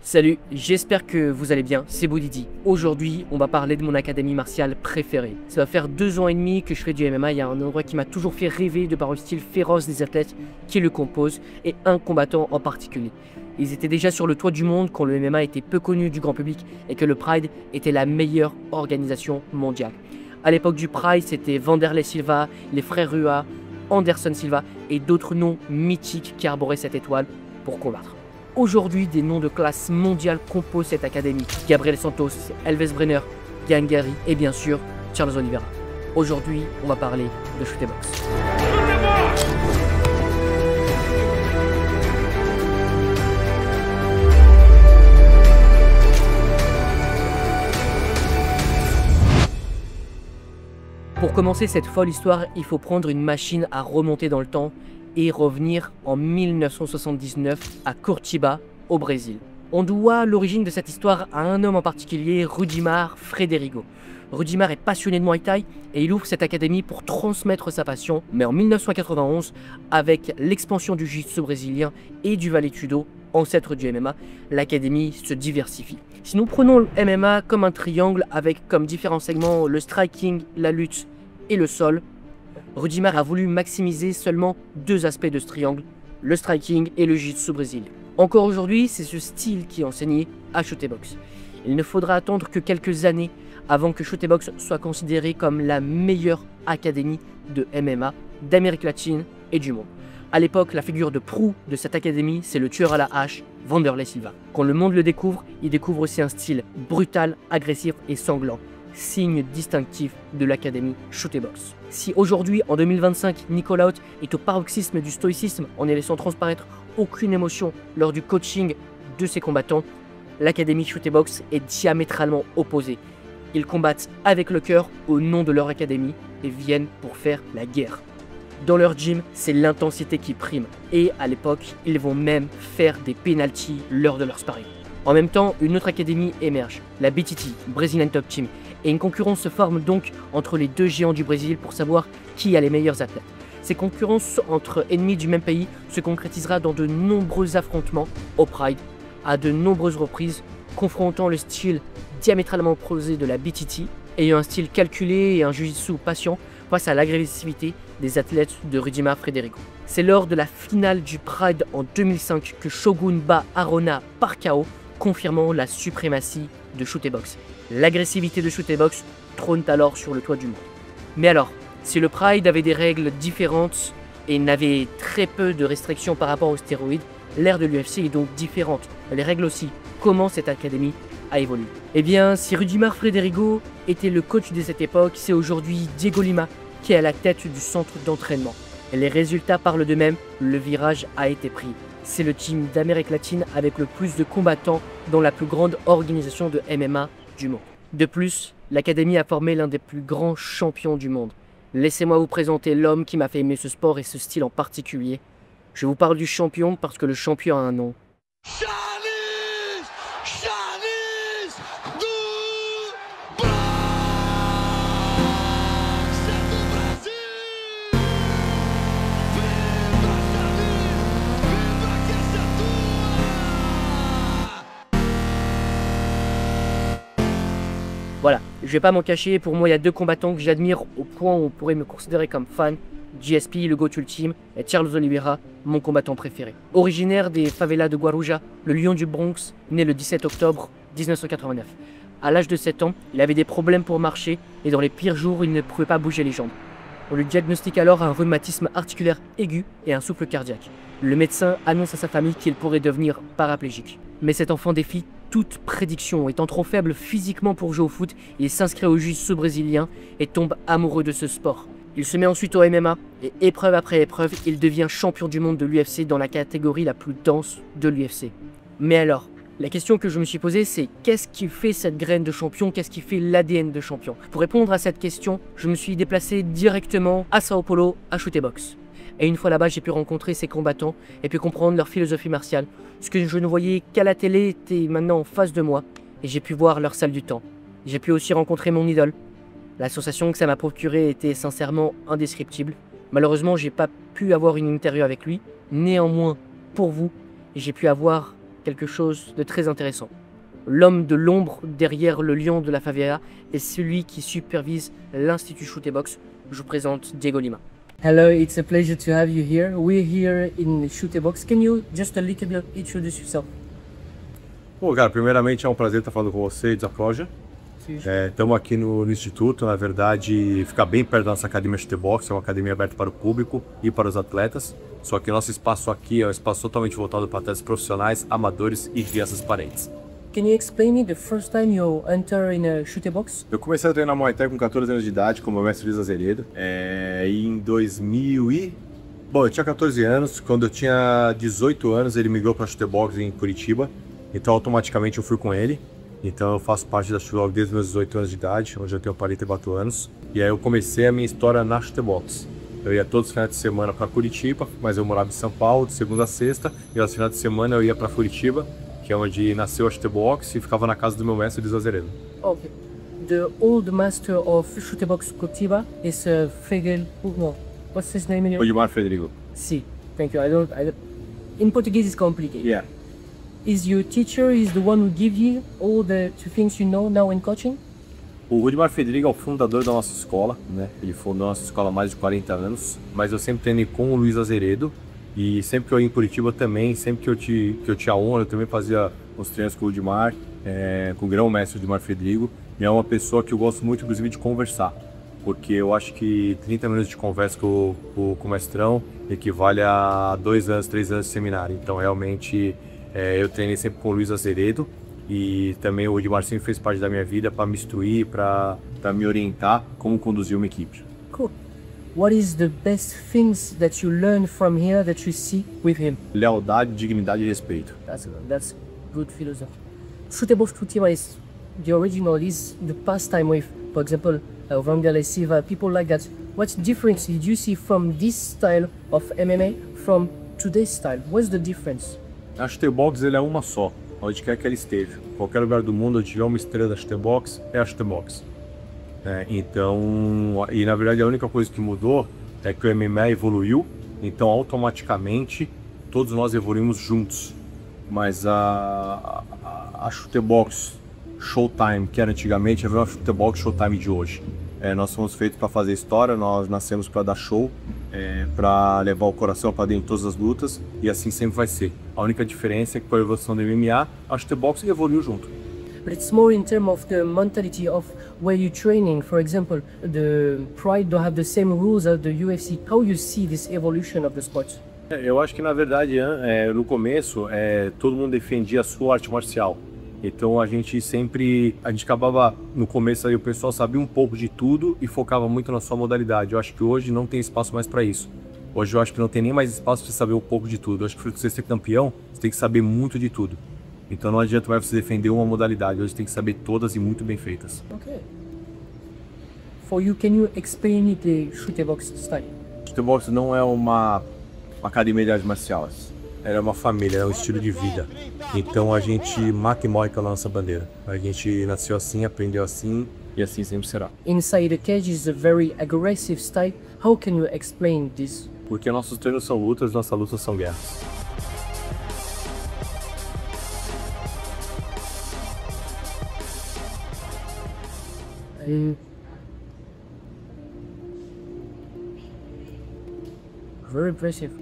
Salut, j'espère que vous allez bien, c'est Boudidi. Aujourd'hui, on va parler de mon académie martiale préférée. Ça va faire 2 ans et demi que je fais du MMA, il y a un endroit qui m'a toujours fait rêver de par le style féroce des athlètes qui le composent et un combattant en particulier. Ils étaient déjà sur le toit du monde quand le MMA était peu connu du grand public et que le Pride était la meilleure organisation mondiale. À l'époque du Pride, c'était Wanderlei Silva, les frères Rua, Anderson Silva et d'autres noms mythiques qui arboraient cette étoile pour combattre. Aujourd'hui, des noms de classe mondiale composent cette académie. Gabriel Santos, Elves Brenner, Yann Gary et bien sûr Charles Oliveira. Aujourd'hui, on va parler de Shoot Box. Pour commencer cette folle histoire, il faut prendre une machine à remonter dans le temps et revenir en 1979 à Curitiba, au Brésil. On doit l'origine de cette histoire à un homme en particulier, Rudimar Frederigo. Rudimar est passionné de Muay Thai et il ouvre cette académie pour transmettre sa passion, mais en 1991, avec l'expansion du jiu-jitsu brésilien et du Vale-Tudo, ancêtre du MMA, l'académie se diversifie. Si nous prenons le MMA comme un triangle avec comme différents segments le striking, la lutte et le sol, Rudimar a voulu maximiser seulement 2 aspects de ce triangle, le striking et le jiu-jitsu brésilien. Encore aujourd'hui, c'est ce style qui est enseigné à Shoot Box. Il ne faudra attendre que quelques années avant que Shoot Box soit considéré comme la meilleure académie de MMA d'Amérique latine et du monde. À l'époque, la figure de proue de cette académie, c'est le tueur à la hache, Wanderlei Silva. Quand le monde le découvre, il découvre aussi un style brutal, agressif et sanglant, signe distinctif de l'académie Shoot Box. Si aujourd'hui, en 2025, Nicolas Haute est au paroxysme du stoïcisme en ne laissant transparaître aucune émotion lors du coaching de ses combattants, l'académie Shoot Box est diamétralement opposée. Ils combattent avec le cœur au nom de leur académie et viennent pour faire la guerre. Dans leur gym, c'est l'intensité qui prime et à l'époque, ils vont même faire des pénaltys lors de leur sparring. En même temps, une autre académie émerge, la BTT, Brazilian Top Team, et une concurrence se forme donc entre les 2 géants du Brésil pour savoir qui a les meilleurs athlètes. Ces concurrences entre ennemis du même pays se concrétisera dans de nombreux affrontements au Pride, à de nombreuses reprises, confrontant le style diamétralement opposé de la BTT, ayant un style calculé et un jiu-jitsu patient face à l'agressivité des athlètes de Rudimar Frederigo. C'est lors de la finale du Pride en 2005 que Shogun bat Arona par KO, confirmant la suprématie de Shoot Box. L'agressivité de Shoot Box trône alors sur le toit du monde. Mais alors, si le Pride avait des règles différentes et n'avait très peu de restrictions par rapport aux stéroïdes, l'ère de l'UFC est donc différente. Les règles aussi. Comment cette académie a évolué? Eh bien, si Rudimar Frederigo était le coach de cette époque, c'est aujourd'hui Diego Lima qui est à la tête du centre d'entraînement. Et les résultats parlent d'eux-mêmes, le virage a été pris. C'est le team d'Amérique latine avec le plus de combattants dans la plus grande organisation de MMA du monde. De plus, l'académie a formé l'un des plus grands champions du monde. Laissez-moi vous présenter l'homme qui m'a fait aimer ce sport et ce style en particulier. Je vous parle du champion parce que le champion a un nom. Voilà, je vais pas m'en cacher, pour moi il y a 2 combattants que j'admire au point où on pourrait me considérer comme fan. GSP, le GOAT ultime, et Charles Oliveira, mon combattant préféré. Originaire des favelas de Guarujá, le lion du Bronx, né le 17 octobre 1989. À l'âge de 7 ans, il avait des problèmes pour marcher et dans les pires jours, il ne pouvait pas bouger les jambes. On lui diagnostique alors un rhumatisme articulaire aigu et un souffle cardiaque. Le médecin annonce à sa famille qu'il pourrait devenir paraplégique. Mais cet enfant défie toute prédiction. Étant trop faible physiquement pour jouer au foot, il s'inscrit au jiu-jitsu brésilien et tombe amoureux de ce sport. Il se met ensuite au MMA et épreuve après épreuve, il devient champion du monde de l'UFC dans la catégorie la plus dense de l'UFC. Mais alors, la question que je me suis posée, c'est qu'est-ce qui fait cette graine de champion? Qu'est-ce qui fait l'ADN de champion? Pour répondre à cette question, je me suis déplacé directement à Sao Paulo, à Shoot Box. Et une fois là-bas, j'ai pu rencontrer ces combattants et pu comprendre leur philosophie martiale. Ce que je ne voyais qu'à la télé était maintenant en face de moi et j'ai pu voir leur salle du temps. J'ai pu aussi rencontrer mon idole. La sensation que ça m'a procuré était sincèrement indescriptible. Malheureusement, j'ai pas pu avoir une interview avec lui. Néanmoins, pour vous, j'ai pu avoir quelque chose de très intéressant. L'homme de l'ombre derrière le lion de la favela est celui qui supervise l'Institut Shoot Box. Je vous présente Diego Lima. Hello, it's a pleasure to have you here. We're here in Shoot Box. Can you just a little bit introduce yourself? Bom, cara, primeiramente é um prazer estar falando com você, Desaploja. Estamos aqui no Instituto, na verdade, fica bem perto da nossa academia Shoot Box, é uma academia aberta para o público e para os atletas. Só que nosso espaço aqui é um espaço totalmente voltado para atletas profissionais, amadores e crianças parentes. Can you explain me the first time you enter in a Shoot Box? Eu comecei a treinar Muay Thai com 14 anos de idade, com o meu mestre Luiz Azeredo. Em 2000 e... Bom, eu tinha 14 anos, quando eu tinha 18 anos ele migrou para a Shoot Box em Curitiba. Então automaticamente eu fui com ele. Então eu faço parte da Shoot Box desde meus 18 anos de idade, hoje eu tenho 44 anos. E aí eu comecei a minha história na Shoot Box. Eu ia todos os finais de semana para Curitiba, mas eu morava em São Paulo, de segunda a sexta. E aos finais de semana eu ia para Curitiba, que é onde nasceu a Shoot Box, e ficava na casa do meu mestre Luiz Azeredo. Okay. The old master of Shoot Box Curitiba is Fegel. No, what's his name again? Odimar Federico. Si, thank you. I don't. In Portuguese it's complicated. Yeah. Is your teacher is the one who gives you all the things you know now in coaching? O Odimar Federico é o fundador da nossa escola, né? Ele fundou a nossa escola há mais de 40 anos, mas eu sempre treinei com o Luiz Azeredo. E sempre que eu ia em Curitiba também, sempre que eu tinha honra, eu também fazia os treinos com o Odimar, com o grão-mestre Odimar Federico. E é uma pessoa que eu gosto muito, inclusive, de conversar. Porque eu acho que 30 minutos de conversa com o mestrão equivale a 2 anos, 3 anos de seminário. Então, realmente, eu treinei sempre com o Luiz Azeredo. E também o Odimar sempre fez parte da minha vida para me instruir, para me orientar como conduzir uma equipe. Cool. What is the best things that you learn from here that you see with him? Lealdade, dignidade e respeito. That's good philosophy. Shoot Box Curitiba is the original is the pastime with, for example, Wanderlei Silva, people like that. What difference did you see from this style of MMA from today's style? What's the difference? A Shoot Box ele é uma só, onde quer que ela esteja. Qualquer lugar do mundo onde tiver uma estrela da Shoot Box, é a Shoot Box. Então, e na verdade a única coisa que mudou é que o MMA evoluiu, então automaticamente todos nós evoluímos juntos. Mas a Shoot Box Showtime, que era antigamente, é a Shoot Box Showtime de hoje. Nós fomos feitos para fazer história, nós nascemos para dar show, para levar o coração para dentro de todas as lutas, e assim sempre vai ser. A única diferença é que com a evolução do MMA, a Shoot Box evoluiu junto. But it's more in terms of the mentality of where you're training. For example, the Pride don't have the same rules as the UFC. How you see this evolution of the sport? Eu acho que na verdade, no começo, todo mundo defendia a sua arte marcial. Então a gente acabava, no começo aí o pessoal sabia um pouco de tudo e focava muito na sua modalidade. Eu acho que hoje não tem espaço mais para isso. Hoje eu acho que não tem nem mais espaço para saber um pouco de tudo. Eu acho que para você ser campeão, você tem que saber muito de tudo. Então não adianta mais você defender uma modalidade, hoje tem que saber todas e muito bem feitas. Okay. For you, can you explain the Shoot Box style? Shoot Box não é uma academia de artes marciais, é uma família, é um estilo de vida. Então a gente mata e morre com a nossa bandeira. A gente nasceu assim, aprendeu assim e assim sempre será. Inside the cage is a very aggressive style. How can you explain this? Porque nossos treinos são lutas, nossas lutas são guerras. Very impressive.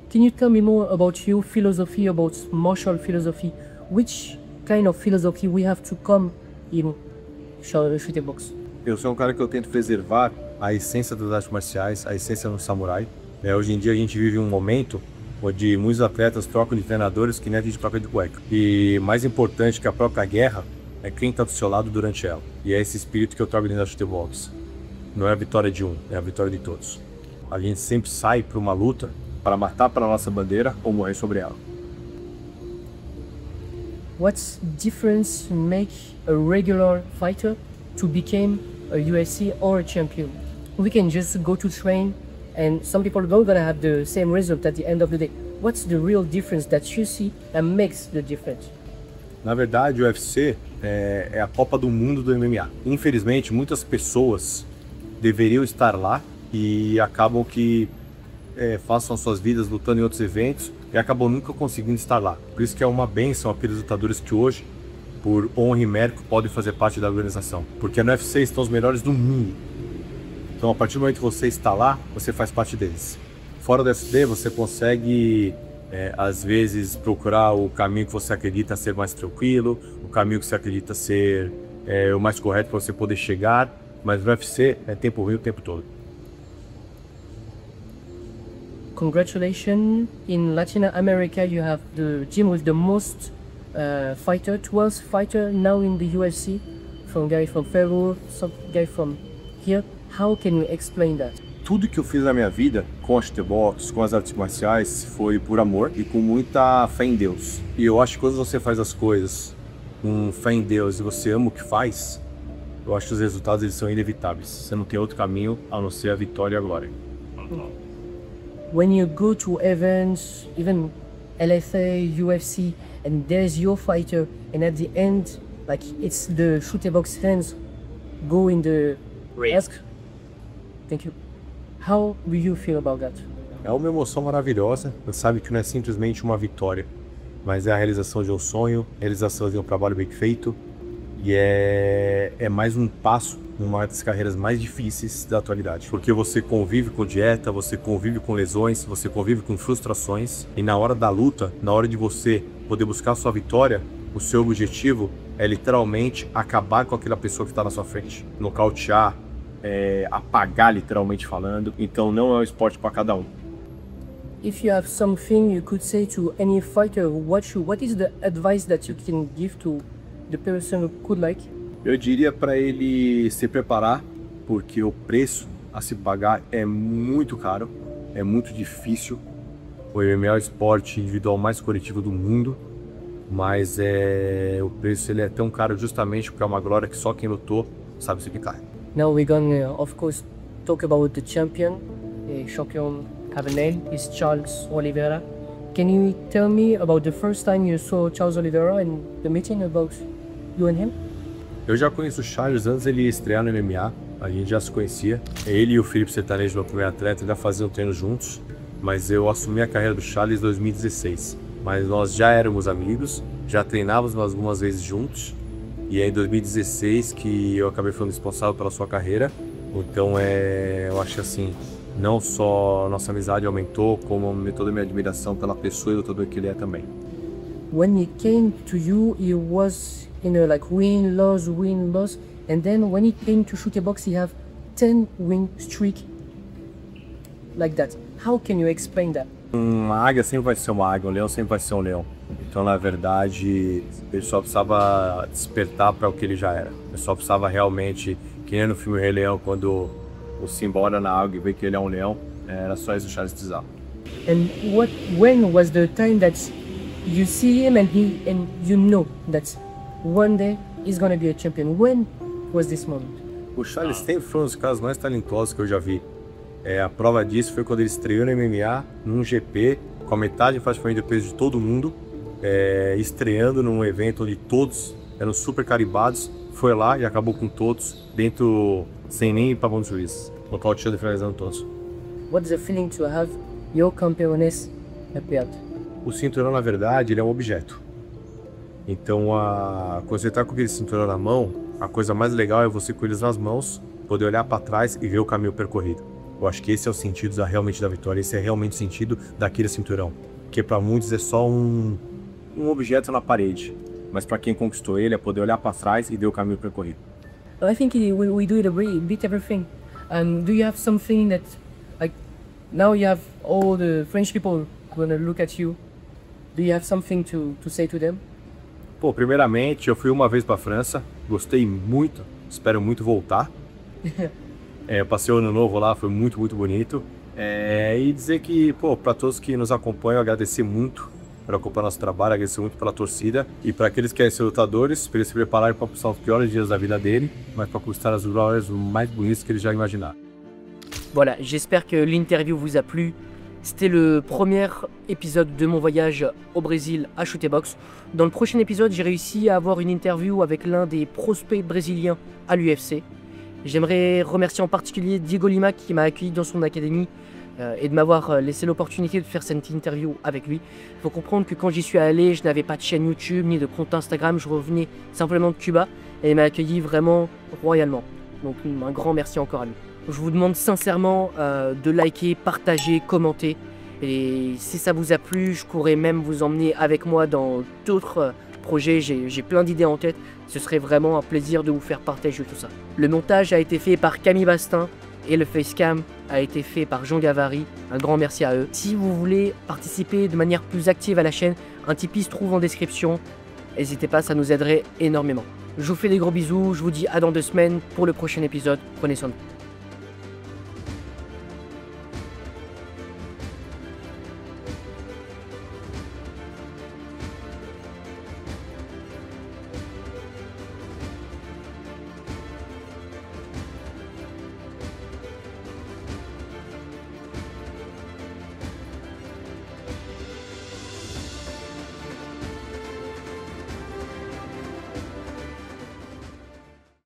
Can you tell me more about your philosophy, about martial philosophy? Which kind of philosophy we have to come in Shoot Box? Eu sou um cara que eu tento preservar a essência das artes marciais, a essência do samurai. Hoje em dia a gente vive um momento onde muitos atletas trocam de treinadores que nem a gente troca de cueca. E mais importante que a própria guerra é quem está do seu lado durante ela. E é esse espírito que eu trago dentro da Shoot Box. Não é a vitória de um, é a vitória de todos. A gente sempre sai para uma luta para matar para nossa bandeira ou morrer sobre ela. What's difference make a regular fighter to become a UFC or a champion? We can just go to train and some people don't gonna have the same result at the end of the day. What's the real difference that you see that makes the difference? Na verdade, o UFC é a Copa do Mundo do MMA. Infelizmente, muitas pessoas deveriam estar lá e acabam que façam suas vidas lutando em outros eventos e acabou nunca conseguindo estar lá. Por isso que é uma bênção aqueles lutadores que hoje, por honra e mérito, podem fazer parte da organização. Porque no UFC estão os melhores do mundo. Então, a partir do momento que você está lá, você faz parte deles. Fora do UFC, você consegue, às vezes, procurar o caminho que você acredita ser mais tranquilo, o caminho que você acredita ser o mais correto para você poder chegar, mas no UFC é tempo ruim o tempo todo. Congratulations. In Latin America, you have the gym with the most fighter, 12 fighter now in the UFC. From guy from Peru, some guy from here. How can you explain that? Tudo que eu fiz na minha vida, com a chutebox, com as artes marciais, foi por amor e com muita fé em Deus. E eu acho que quando você faz as coisas com fé em Deus e você ama o que faz, eu acho que os resultados eles são inevitáveis. Você não tem outro caminho a não ser a vitória e a glória. When you go to events, even LFA, UFC, and there's your fighter, and at the end, like it's the shootbox fans go in the ask. Thank you. How do you feel about that? É uma emoção maravilhosa. Você sabe que não é simplesmente uma vitória, mas é a realização de um sonho, a realização de um trabalho bem feito, e é mais um passo numa das carreiras mais difíceis da atualidade. Porque você convive com dieta, você convive com lesões, você convive com frustrações, e na hora da luta, na hora de você poder buscar a sua vitória, o seu objetivo é literalmente acabar com aquela pessoa que está na sua frente, nocautear, apagar literalmente falando. Então não é um esporte para cada um. If you have something you could say to any fighter who watch you, what is the advice that you can give to the person who could like? Eu diria para ele se preparar, porque o preço a se pagar é muito caro, é muito difícil. O MMA é o esporte individual mais coletivo do mundo, mas o preço ele é tão caro justamente porque é uma glória que só quem lutou sabe explicar. Now we're gonna, of course, talk about the champion. Champion Cabanel is Charles Oliveira. Can you tell me about the first time you saw Charles Oliveira and the meeting about you and him? Eu já conheço o Charles antes ele estrear no MMA, a gente já se conhecia. Ele e o Felipe Sertanejo, meu primeiro atleta, já faziam treino juntos, mas eu assumi a carreira do Charles em 2016. Mas nós já éramos amigos, já treinávamos algumas vezes juntos, e é em 2016 que eu acabei ficando responsável pela sua carreira. Então eu acho assim, não só nossa amizade aumentou, como aumentou toda a minha admiração pela pessoa e do todo que ele é também. When he came to you, he was in a like win, loss, and then when he came to shootbox, he have 10 win streak like that. How can you explain that? Uma águia sempre vai ser uma águia, um leão sempre vai ser um leão. Então, na verdade, ele só precisava despertar para o que ele já era. Ele só precisava realmente, que nem no filme Rei Leão, quando o Simba olha na água e vê que ele é um leão, era só isso que o Charles precisava. And when was the time that you see him and you know that one day he's gonna be a champion? When was this moment? O Charles sempre foi um dos caras mais talentosos que eu já vi. A prova disso foi quando ele estreou no MMA, num GP, com a metade praticamente do peso de todo mundo, estreando num evento onde todos eram super caribados, foi lá e acabou com todos, dentro, sem nem ir para bom juiz, nocauteando e finalizando todos. What's the feeling to have your campeones appeared? O cinturão, na verdade, ele é um objeto. Então, quando você está com aquele cinturão na mão, a coisa mais legal é você com eles nas mãos, poder olhar para trás e ver o caminho percorrido. Eu acho que esse é o sentido realmente da vitória, esse é realmente o sentido daquele cinturão. Porque para muitos é só um objeto na parede, mas para quem conquistou ele é poder olhar para trás e ver o caminho percorrido. I think we do it a bit everything. Do you have something that, like, now you have all the French people gonna look at you? Do you have something to say to them? Pô, primeiramente, eu fui uma vez para a França, gostei muito, espero muito voltar. Eu passei o ano novo lá, foi muito, muito bonito. E dizer que, pô, para todos que nos acompanham, agradecer muito por acompanhar nosso trabalho, agradecer muito pela torcida. E para aqueles que querem ser lutadores, para eles se prepararem para passar os piores dias da vida dele, mas para conquistar as glórias mais bonitas que eles já imaginaram. Voilà, j'espère que l'interview vous a plu. C'était le premier épisode de mon voyage au Brésil à Shootbox. Dans le prochain épisode, j'ai réussi à avoir une interview avec l'un des prospects brésiliens à l'UFC. J'aimerais remercier en particulier Diego Lima qui m'a accueilli dans son académie et de m'avoir laissé l'opportunité de faire cette interview avec lui. Il faut comprendre que quand j'y suis allé, je n'avais pas de chaîne YouTube ni de compte Instagram, je revenais simplement de Cuba et il m'a accueilli vraiment royalement. Donc un grand merci encore à lui. Je vous demande sincèrement de liker, partager, commenter. Et si ça vous a plu, je pourrais même vous emmener avec moi dans d'autres projets. J'ai plein d'idées en tête. Ce serait vraiment un plaisir de vous faire partager tout ça. Le montage a été fait par Camille Bastin et le facecam a été fait par Jean Gavary. Un grand merci à eux. Si vous voulez participer de manière plus active à la chaîne, un Tipeee se trouve en description. N'hésitez pas, ça nous aiderait énormément. Je vous fais des gros bisous. Je vous dis à dans 2 semaines pour le prochain épisode. Prenez soin de vous.